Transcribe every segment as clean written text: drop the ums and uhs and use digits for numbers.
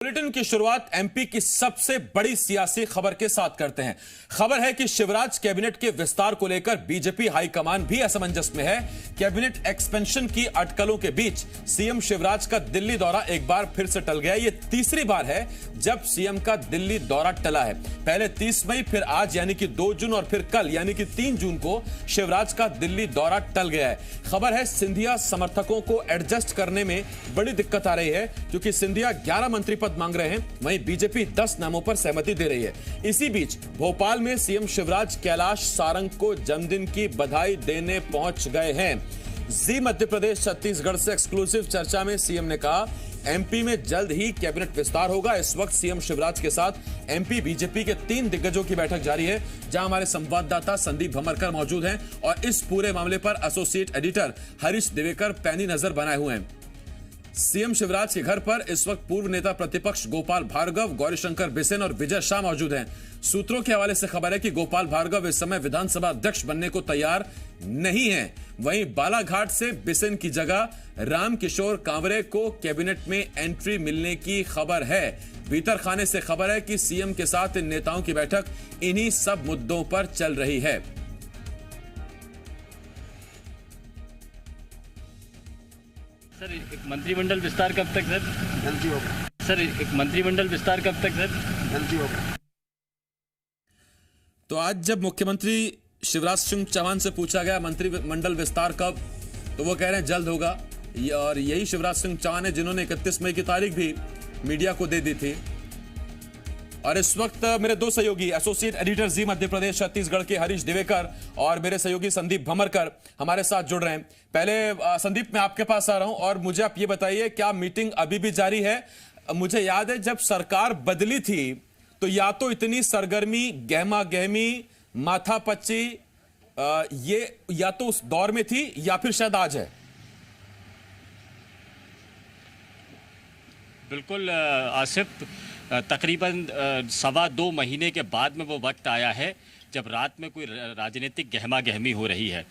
Bulletin की शुरुआत MP की सबसे बड़ी सियासी खबर के साथ करते हैं। खबर है कि शिवराज कैबिनेट के विस्तार को लेकर बीजेपी हाईकमान भी असमंजस में है। कैबिनेट एक्सपेंशन की अटकलों के बीच सीएम शिवराज का दिल्ली दौरा एक बार फिर से टल गया। यह तीसरी बार है जब सीएम का दिल्ली दौरा टला है। पहले 30 मई, फिर आज यानी कि 2 जून और फिर कल यानी कि 3 जून को शिवराज का दिल्ली दौरा टल गया है। खबर है सिंधिया समर्थकों को एडजस्ट करने में बड़ी दिक्कत आ रही है क्योंकि सिंधिया 11 मंत्री पद मांग रहे हैं, वहीं बीजेपी 10 नामों पर सहमति दे रही है। इसी बीच भोपाल में सीएम शिवराज कैलाश सारंग को जन्मदिन की बधाई देने पहुंच गए हैं। जी मध्य प्रदेश छत्तीसगढ़ से एक्सक्लूसिव चर्चा में सीएम ने कहा एमपी में जल्द ही कैबिनेट विस्तार होगा। इस वक्त सीएम शिवराज के साथ एमपी बीजेपी के 3 दिग्गजों की बैठक जारी है, जहां हमारे संवाददाता संदीप भमरकर मौजूद हैं और इस पूरे मामले पर एसोसिएट एडिटर हरीश दिवेकर पैनी नजर बनाए हुए हैं। सीएम शिवराज के घर पर इस वक्त पूर्व नेता प्रतिपक्ष गोपाल भार्गव, गौरीशंकर बिसेन और विजय शाह मौजूद हैं। सूत्रों के हवाले से खबर है कि गोपाल भार्गव इस समय विधानसभा अध्यक्ष बनने को तैयार नहीं हैं। वहीं बालाघाट से बिसेन की जगह रामकिशोर कांवरे को कैबिनेट में एंट्री मिलने की खबर है। भीतर खाने से खबर है कि सीएम के साथ इन नेताओं की बैठक इन्हीं सब मुद्दों पर चल रही है। सर, एक मंत्रिमंडल विस्तार कब तक सर? जल्दी होगा सर, एक मंत्रिमंडल विस्तार कब तक सर? जल्दी होगा। तो आज जब मुख्यमंत्री शिवराज सिंह चौहान से पूछा गया मंत्रिमंडल विस्तार कब, तो वो कह रहे हैं जल्द होगा। और यही शिवराज सिंह चौहान है जिन्होंने 31 मई की तारीख भी मीडिया को दे दी थी। और इस वक्त मेरे 2 सहयोगी एसोसिएट एडिटर जी मध्य प्रदेश छत्तीसगढ़ के हरीश दिवेकर और मेरे सहयोगी संदीप भमरकर हमारे साथ जुड़ रहे हैं। पहले संदीप, मैं आपके पास आ रहा हूं और मुझे आप ये बताइए, क्या मीटिंग अभी भी जारी है? मुझे याद है जब सरकार बदली थी तो या तो इतनी सरगर्मी, गहमा गहमी, माथापच्ची ये या तो उस दौर में थी या फिर शायद आज है। बिल्कुल आसिफ, तकरीबन 2.25 महीने के बाद में वो वक्त आया है जब रात में कोई राजनीतिक गहमा गहमी हो रही है।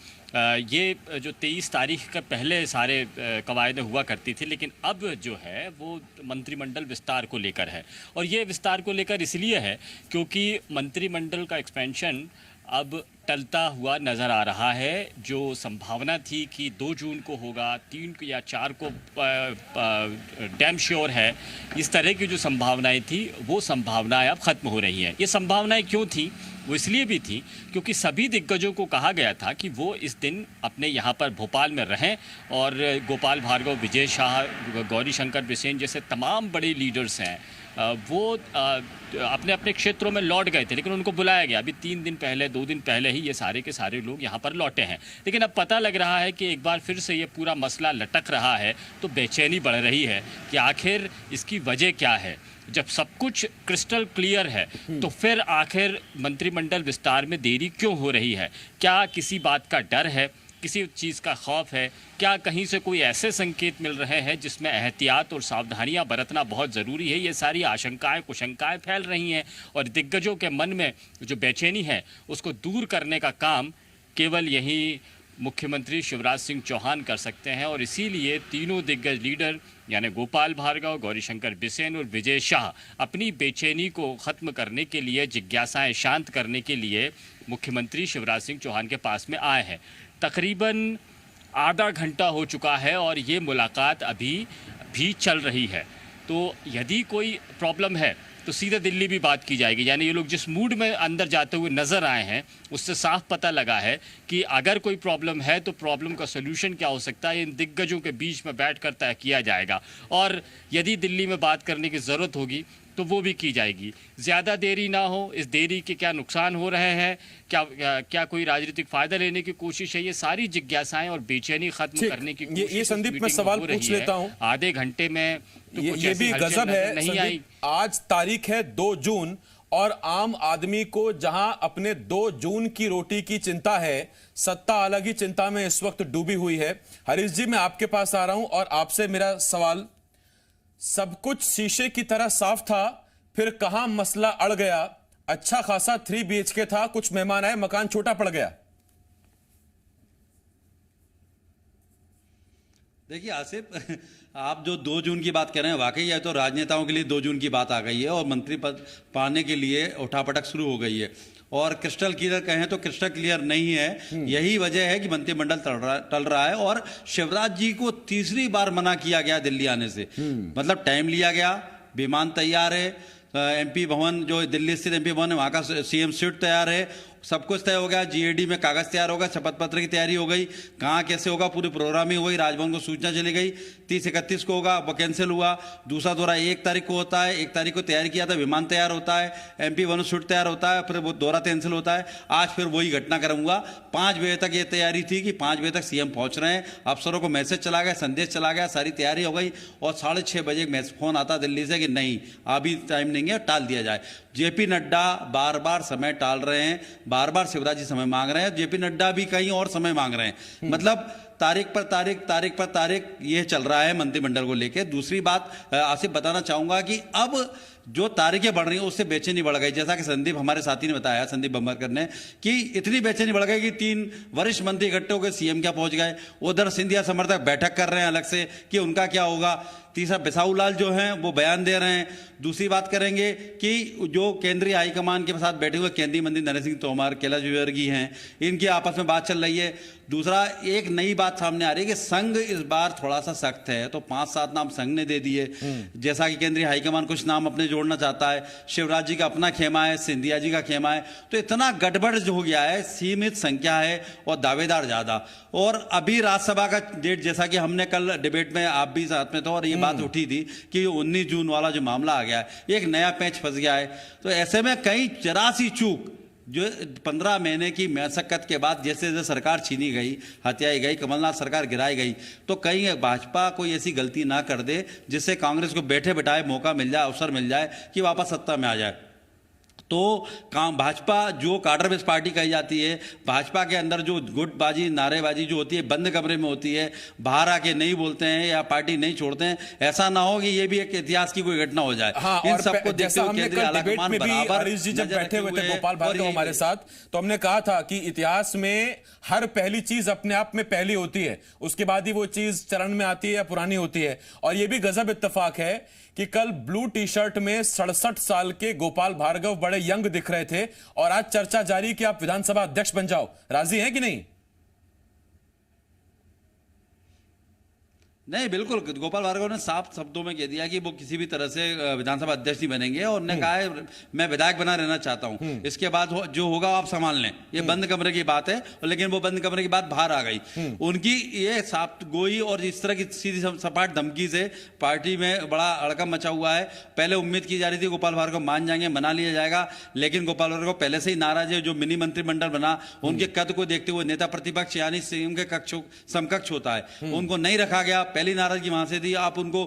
ये जो 23 तारीख का पहले सारे कवायदें हुआ करती थी, लेकिन अब जो है वो मंत्रिमंडल विस्तार को लेकर है। और ये विस्तार को लेकर इसलिए है क्योंकि मंत्रिमंडल का एक्सपेंशन अब टलता हुआ नज़र आ रहा है। जो संभावना थी कि 2 जून को होगा, 3 या 4 को डैम श्योर है, इस तरह की जो संभावनाएं थी वो संभावनाएं अब ख़त्म हो रही हैं। ये संभावनाएं क्यों थी? वो इसलिए भी थी क्योंकि सभी दिग्गजों को कहा गया था कि वो इस दिन अपने यहाँ पर भोपाल में रहें और गोपाल भार्गव, विजय शाह, गौरीशंकर बिसेन जैसे तमाम बड़े लीडर्स हैं वो अपने अपने क्षेत्रों में लौट गए थे, लेकिन उनको बुलाया गया। अभी 3 दिन पहले, 2 दिन पहले ही ये सारे के सारे लोग यहाँ पर लौटे हैं। लेकिन अब पता लग रहा है कि एक बार फिर से ये पूरा मसला लटक रहा है, तो बेचैनी बढ़ रही है कि आखिर इसकी वजह क्या है। जब सब कुछ क्रिस्टल क्लियर है तो फिर आखिर मंत्रिमंडल विस्तार में देरी क्यों हो रही है? क्या किसी बात का डर है, किसी चीज़ का खौफ है? क्या कहीं से कोई ऐसे संकेत मिल रहे हैं जिसमें एहतियात और सावधानियां बरतना बहुत ज़रूरी है? ये सारी आशंकाएं, कुशंकाएं फैल रही हैं और दिग्गजों के मन में जो बेचैनी है उसको दूर करने का काम केवल यही मुख्यमंत्री शिवराज सिंह चौहान कर सकते हैं। और इसीलिए तीनों दिग्गज लीडर यानी गोपाल भार्गव, गौरीशंकर बिसेन और विजय शाह अपनी बेचैनी को ख़त्म करने के लिए, जिज्ञासाएं शांत करने के लिए मुख्यमंत्री शिवराज सिंह चौहान के पास में आए हैं। तकरीबन आधा घंटा हो चुका है और ये मुलाकात अभी भी चल रही है। तो यदि कोई प्रॉब्लम है तो सीधे दिल्ली भी बात की जाएगी। यानी ये लोग जिस मूड में अंदर जाते हुए नज़र आए हैं उससे साफ पता लगा है कि अगर कोई प्रॉब्लम है तो प्रॉब्लम का सोल्यूशन क्या हो सकता है, इन दिग्गजों के बीच में बैठकर तय किया जाएगा। और यदि दिल्ली में बात करने की ज़रूरत होगी तो वो भी की जाएगी। ज़्यादा देरी ना हो, इस देरी के क्या नुकसान हो रहे हैं, क्या कोई राजनीतिक फ़ायदा लेने की कोशिश है, ये सारी जिज्ञासाएं और बेचैनी खत्म करने की कोशिश। ये संदीप, मैं सवाल पूछ लेता हूं। आधे घंटे में तो ये भी गजब है नहीं आई। आज तारीख है 2 जून और आम आदमी को जहां अपने 2 जून की रोटी की चिंता है, सत्ता अलग ही चिंता में इस वक्त डूबी हुई है। हरीश जी, मैं आपके पास आ रहा हूं और आपसे मेरा सवाल, सब कुछ शीशे की तरह साफ था, फिर कहां मसला अड़ गया? अच्छा खासा 3 BHK था, कुछ मेहमान आए, मकान छोटा पड़ गया। देखिए आसिफ, आप जो 2 जून की बात कर रहे हैं, वाकई यह तो राजनेताओं के लिए 2 जून की बात आ गई है और मंत्री पद पाने के लिए उठापटक शुरू हो गई है। और क्रिस्टल क्लियर कहें तो क्रिस्टल क्लियर नहीं है। यही वजह है कि मंत्रिमंडल टल रहा है और शिवराज जी को तीसरी बार मना किया गया दिल्ली आने से। मतलब टाइम लिया गया, विमान तैयार है, एमपी भवन जो दिल्ली स्थित एमपी भवन है वहाँ का सीएम सीट तैयार है, सब कुछ तय हो गया। जीएडी में कागज तैयार होगा, शपथ पत्र की तैयारी हो गई, कहाँ कैसे होगा पूरी प्रोग्रामिंग हो गई, राजभवन को सूचना चली गई। 30-31 को होगा, वो कैंसिल हुआ। दूसरा दौरा 1 तारीख को होता है, 1 तारीख को तैयारी किया था, विमान तैयार होता है, एमपी भवन सूट तैयार होता है, फिर वो दौरा कैंसिल होता है। आज फिर वही घटना करूंगा। 5 बजे तक ये तैयारी थी कि 5 बजे तक सीएम पहुंच रहे हैं, अफसरों को मैसेज चला गया, संदेश चला गया, सारी तैयारी हो गई और 6:30 बजे फोन आता दिल्ली से कि नहीं अभी टाइम नहीं है, टाल दिया जाए। जेपी नड्डा बार बार समय टाल रहे हैं, बार बार शिवराज जी समय मांग रहे हैं, जेपी नड्डा भी कहीं और समय मांग रहे हैं। मतलब तारीख पर तारीख, तारीख पर तारीख ये चल रहा है मंत्रिमंडल को लेकर। दूसरी बात आसिफ बताना चाहूंगा कि अब जो तारीखें बढ़ रही हैं उससे बेचैनी बढ़ गई। जैसा कि संदीप हमारे साथी ने बताया, संदीप बम्बरकर ने, कि इतनी बेचैनी बढ़ गई कि 3 वरिष्ठ मंत्री इकट्ठे होकर सीएम क्या पहुंच गए। उधर सिंधिया समर्थक बैठक कर रहे हैं अलग से कि उनका क्या होगा। तीसरा बिसाऊ लाल जो हैं वो बयान दे रहे हैं। दूसरी बात करेंगे कि जो केंद्रीय हाईकमान के साथ बैठे हुए केंद्रीय मंत्री नरेंद्र सिंह तोमर, कैलाश विजयवर्गीय हैं, इनकी आपस में बात चल रही है। दूसरा एक नई बात सामने आ रही है कि संघ इस बार थोड़ा सा सख्त है, तो 5-7 नाम संघ ने दे दिए। जैसा कि केंद्रीय हाईकमान कुछ नाम अपने जोड़ना चाहता है, शिवराज जी का अपना खेमा है, सिंधिया जी का खेमा है, तो इतना गड़बड़ जो हो गया है, सीमित संख्या है और दावेदार ज्यादा। और अभी राज्यसभा का डेट, जैसा कि हमने कल डिबेट में आप भी साथ में थे और ये बात उठी थी कि 19 जून वाला जो मामला आ गया है, एक नया पैंच फंस गया है। तो ऐसे में कहीं जरा सी चूक, जो 15 महीने की मशक्कत के बाद जैसे जैसे सरकार छीनी गई, हत्याई गई, कमलनाथ सरकार गिराई गई, तो कहीं भाजपा कोई ऐसी गलती ना कर दे जिससे कांग्रेस को बैठे बैठाए मौका मिल जाए, अवसर मिल जाए कि वापस सत्ता में आ जाए। तो भाजपा जो काडर बेस पार्टी कही जाती है, भाजपा के अंदर जो गुटबाजी, नारेबाजी जो होती है बंद कमरे में होती है, बाहर आके नहीं बोलते हैं या पार्टी नहीं छोड़ते हैं। ऐसा ना हो कि ये भी एक इतिहास की कोई घटना हो जाए। हाँ, इन सबको देखते हुए केंद्रीय आलाकमान बराबर हरीश जी जब बैठे हुए थे गोपाल भार्गव हमारे साथ, तो हमने कहा था कि इतिहास में हर पहली चीज अपने आप में पहली होती है, उसके बाद ही वो चीज चरण में आती है या पुरानी होती है। और ये भी गजब इत्तेफाक है कि कल ब्लू टी शर्ट में 67 साल के गोपाल भार्गव बड़े यंग दिख रहे थे और आज चर्चा जारी कि आप विधानसभा अध्यक्ष बन जाओ। राजी हैं कि नहीं? नहीं, बिल्कुल गोपाल भार्गव ने साफ शब्दों में कह दिया कि वो किसी भी तरह से विधानसभा अध्यक्ष नहीं बनेंगे और उन्होंने कहा है मैं विधायक बना रहना चाहता हूं, इसके बाद जो होगा आप संभाल लें। ये बंद कमरे की बात है, लेकिन वो बंद कमरे की बात बाहर आ गई। उनकी ये साफ गोई और इस तरह की सीधी सपाट धमकी से पार्टी में बड़ा हड़कंप मचा हुआ है। पहले उम्मीद की जा रही थी गोपाल भार्गव मान जाएंगे, मना लिया जाएगा, लेकिन गोपाल भार्गव पहले से ही नाराज है। जो मिनी मंत्रिमंडल बना, उनके कद को देखते हुए नेता प्रतिपक्ष यानी सीएम के समकक्ष होता है, उनको नहीं रखा गया। पहली नाराजगी वहां से थी, आप उनको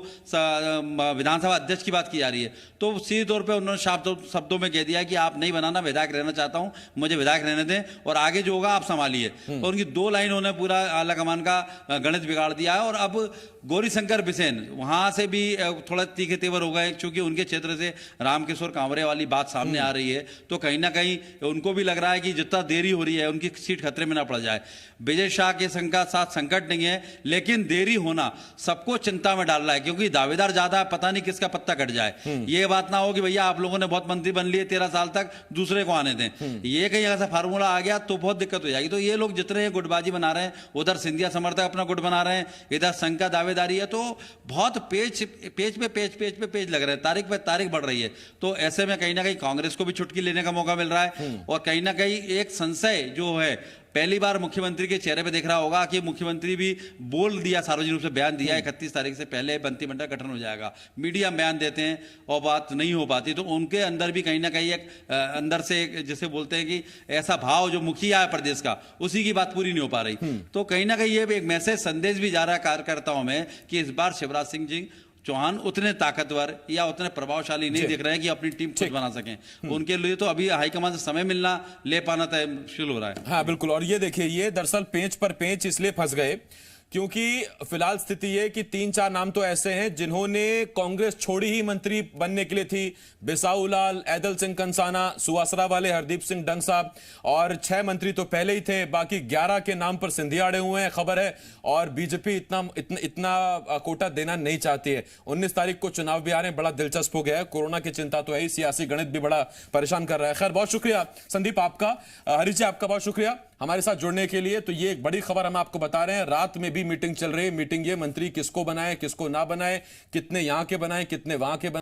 विधानसभा अध्यक्ष की बात की जा रही है, तो सीधे तौर पे उन्होंने शब्दों में कह दिया कि आप नहीं बनाना, विधायक रहना चाहता हूं, मुझे विधायक रहने दें और आगे जो होगा आप संभालिए। और उनकी 2 लाइन उन्होंने पूरा आला कमान का गणित बिगाड़ दिया है। और अब गौरीशंकर बिसेन वहां से भी थोड़ा तीखे तेवर हो गए, क्योंकि उनके क्षेत्र से रामकिशोर कांवरे वाली बात सामने आ रही है, तो कहीं ना कहीं उनको भी लग रहा है कि जितना देरी हो रही है उनकी सीट खतरे में ना पड़ जाए। विजय शाह के साथ संकट नहीं है, लेकिन देरी होना सबको चिंता में डाल रहा है, क्योंकि दावेदार ज्यादा है, पता नहीं किसका पत्ता कट जाए। ये बात ना हो कि भैया आप लोगों ने बहुत मंत्री बन लिए 13 साल तक, दूसरे को आने दें। ये कहीं ऐसा फार्मूला आ गया तो बहुत दिक्कत हो जाएगी। तो ये लोग जितने गुटबाजी बना रहे हैं, उधर सिंधिया समर्थक अपना गुट बना रहे हैं, इधर संघ का दावेदारी है, तो बहुत पेज पे पेज लग रहे हैं, तारीख पे तारीख बढ़ रही है। तो ऐसे में कहीं ना कहीं कांग्रेस को भी छुटकी लेने का मौका मिल रहा है। और कहीं ना कहीं एक संशय जो है, पहली बार मुख्यमंत्री के चेहरे पे देख रहा होगा कि मुख्यमंत्री भी बोल दिया, सार्वजनिक रूप से बयान दिया 31 तारीख से पहले मंत्रिमंडल गठन हो जाएगा। मीडिया बयान देते हैं और बात नहीं हो पाती, तो उनके अंदर भी कहीं ना कहीं एक अंदर से जिसे बोलते हैं कि ऐसा भाव जो मुखिया है प्रदेश का, उसी की बात पूरी नहीं हो पा रही। तो कहीं ना कहीं ये एक मैसेज संदेश भी जा रहा है कार्यकर्ताओं में कि इस बार शिवराज सिंह जी चौहान उतने ताकतवर या उतने प्रभावशाली नहीं दिख रहे हैं कि अपनी टीम खुद बना सकें। उनके लिए तो अभी हाईकमान से समय मिलना, ले पाना तय मुश्किल हो रहा है। हाँ बिल्कुल। और ये देखिए, ये दरअसल पेंच पर पेंच इसलिए फंस गए क्योंकि फिलहाल स्थिति ये कि 3-4 नाम तो ऐसे हैं जिन्होंने कांग्रेस छोड़ी ही मंत्री बनने के लिए थी। बिसाऊ लाल, ऐदल सिंह कंसाना, सुवासरा वाले हरदीप सिंह डंग साहब, और 6 मंत्री तो पहले ही थे, बाकी 11 के नाम पर सिंधिया अड़े हुए हैं, खबर है। और बीजेपी इतना कोटा देना नहीं चाहती है। 19 तारीख को चुनाव भी आ रहे हैं, बड़ा दिलचस्प हो गया है। कोरोना की चिंता तो है ही, सियासी गणित भी बड़ा परेशान कर रहा है। खैर, बहुत शुक्रिया संदीप आपका। हरीश जी, आपका बहुत शुक्रिया हमारे साथ जुड़ने के लिए। तो ये एक बड़ी खबर हम आपको बता रहे हैं, रात में भी मीटिंग चल रही है। मीटिंग ये, मंत्री किसको बनाए किसको ना बनाए, कितने यहां के बनाए कितने वहां के बनाए।